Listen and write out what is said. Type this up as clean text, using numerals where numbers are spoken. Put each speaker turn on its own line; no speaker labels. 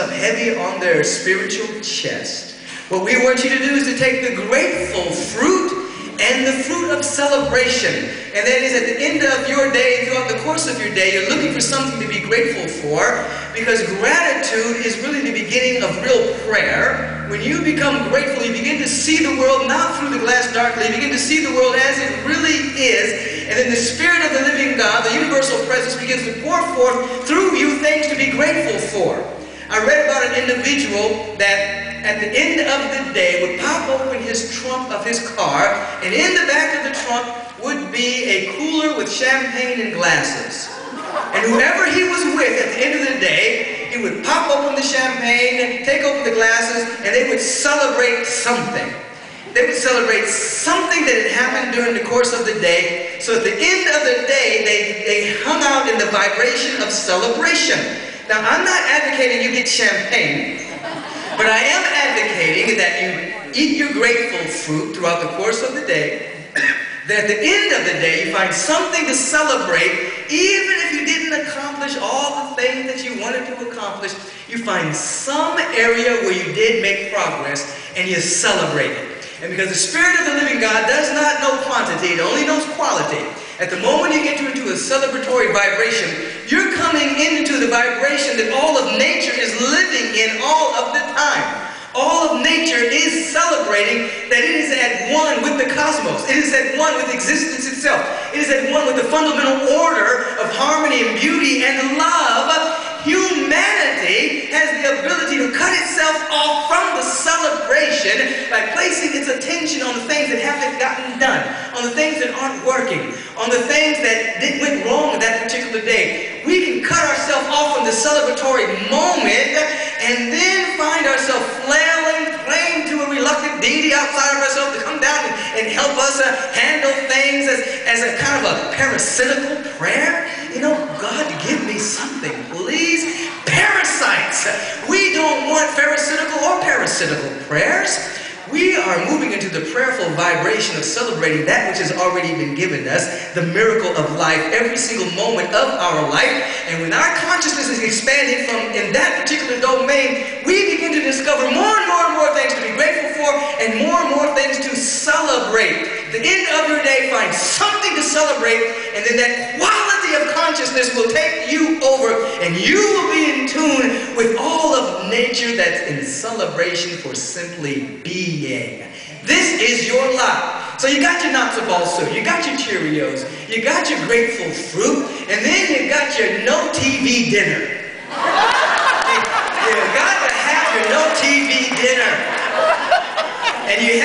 up heavy on their spiritual chest, what we want you to do is to take the grateful fruit and the fruit of celebration. And that is at the end of your day, throughout the course of your day, you're looking for something to be grateful for, because gratitude is really the beginning of real prayer. When you become grateful, you begin to see the world not through the glass darkly, you begin to see the world as it really is. And then the Spirit of the living God, the universal presence, begins to pour forth through you things to be grateful for. I read about an individual that at the end of the day would pop open his trunk of his car, and in the back of the trunk would be a cooler with champagne and glasses. And whoever he was with at the end of the day, he would pop open the champagne, take open the glasses, and they would celebrate something. They would celebrate something that had happened during the course of the day. So at the end of the day, they hung out in the vibration of celebration. Now, I'm not advocating you get champagne, but I am advocating that you eat your grateful fruit throughout the course of the day, that at the end of the day you find something to celebrate. Even if you didn't accomplish all the things that you wanted to accomplish, you find some area where you did make progress and you celebrate it. And because the Spirit of the living God does not know quantity, it only knows quality. At the moment you get into a celebratory vibration, you're coming into the vibration that all of nature is living in all of the time. All of nature is celebrating that it is at one with the cosmos. It is at one with existence itself. It is at one with the fundamental order of harmony and beauty and love. Humanity has the ability to cut itself off from the celebration by placing its attention on the things that haven't gotten done, on the things that aren't working, on the things that went wrong that particular day. We can cut ourselves off from the celebratory moment and then find ourselves flailing, praying to a reluctant deity outside of ourselves to come down and help us handle things as a kind of a parasitical prayer. You know, God, give me something, please. Parasites. We don't want pharisaical or parasitical prayers. We are moving into the prayerful vibration of celebrating that which has already been given us, the miracle of life, every single moment of our life. And when our consciousness is expanding from in that particular domain, we begin to discover more and more things to be grateful for and more things to celebrate. At the end of your day, find something to celebrate, and then that quality of consciousness will take you over, and you will be in tune with all of nature that's in celebration for simply being. This is your lot. So you got your Nuts of Ball soup, you got your Cheerios, you got your grateful fruit, and then you got your no TV dinner. You got to have your no TV dinner. And you have